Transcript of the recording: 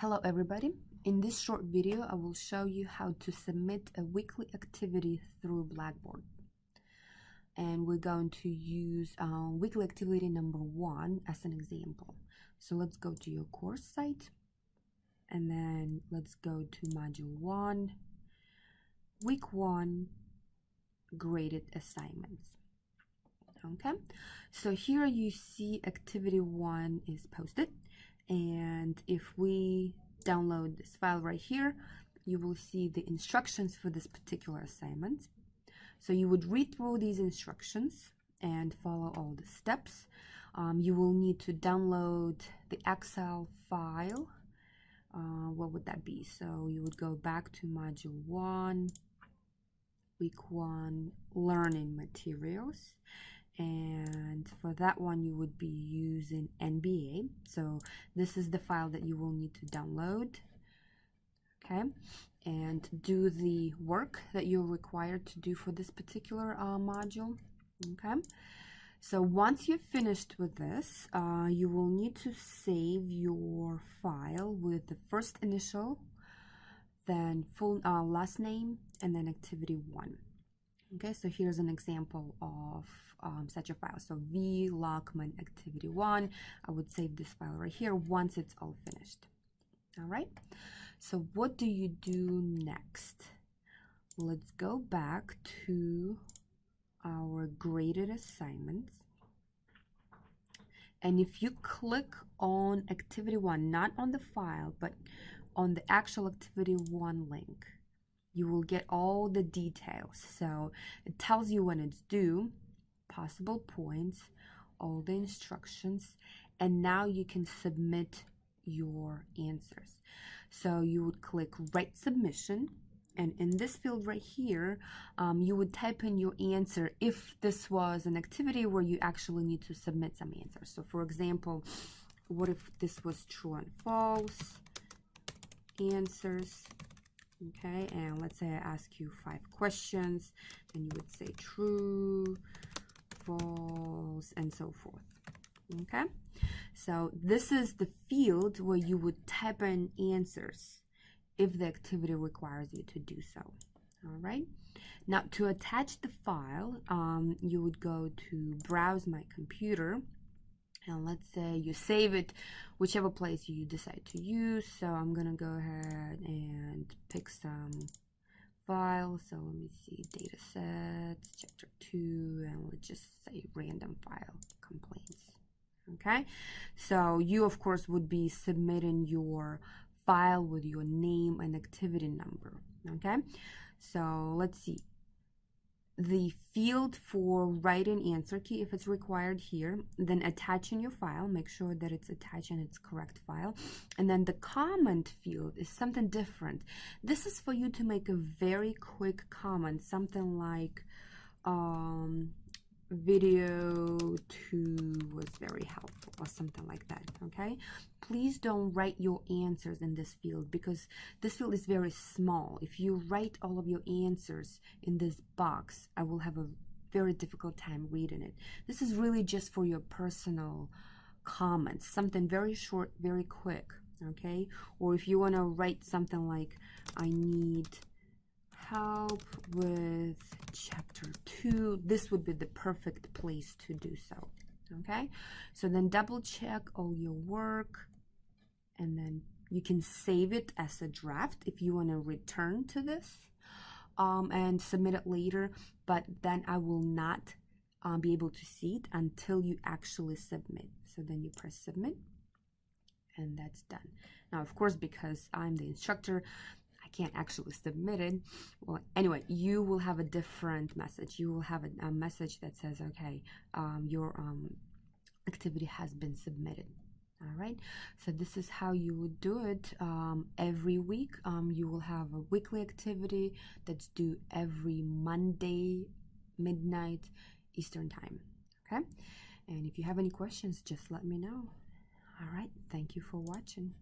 Hello everybody. In this short video, I will show you how to submit a weekly activity through Blackboard. And we're going to use weekly activity number 1 as an example. So let's go to your course site and then let's go to module 1, week 1, graded assignments. Okay, so here you see activity 1 is posted. And if we download this file right here, you will see the instructions for this particular assignment. So you would read through these instructions and follow all the steps. You will need to download the Excel file. What would that be? So you would go back to module 1, week 1, learning materials. And for that one, you would be using NBA. So this is the file that you will need to download, okay, and do the work that you're required to do for this particular module, okay. So once you've finished with this, you will need to save your file with the first initial, then full last name, and then activity 1. Okay, so here's an example of such a file. So V Lockman activity 1. I would save this file right here once it's all finished. All right, so what do you do next? Let's go back to our graded assignments. And if you click on activity 1, not on the file, but on the actual activity 1 link, you will get all the details. So it tells you when it's due, possible points, all the instructions, and now you can submit your answers. So you would click Write Submission, and in this field right here, you would type in your answer if this was an activity where you actually need to submit some answers. So for example, what if this was true and false answers? Okay, and let's say I ask you 5 questions, and you would say true, false, and so forth. Okay, so this is the field where you would type in answers if the activity requires you to do so. All right, now to attach the file, you would go to Browse My Computer. And let's say you save it whichever place you decide to use. So I'm gonna go ahead and pick some files. So let me see, data sets, chapter 2, and let's just say random file complaints. Okay, so you of course would be submitting your file with your name and activity number. Okay, so let's see. The field for writing answer key, if it's required here, then attaching your file, make sure that it's attached in its correct file. And then the comment field is something different. This is for you to make a very quick comment, something like video 2 was very helpful or something like that. Okay, please don't write your answers in this field because this field is very small. If you write all of your answers in this box, I will have a very difficult time reading it. This is really just for your personal comments, something very short, very quick. Okay, or if you want to write something like I need help with chapter 2, this would be the perfect place to do so. Okay, so then double check all your work, and then you can save it as a draft if you want to return to this and submit it later, but then I will not be able to see it until you actually submit. So then you press submit, and that's done. Now of course, because I'm the instructor, can't actually submit it. Well, anyway, you will have a different message. You will have a message that says, okay, your activity has been submitted. All right, so this is how you would do it every week. You will have a weekly activity that's due every Monday, midnight Eastern time. Okay, and if you have any questions, just let me know. All right, thank you for watching.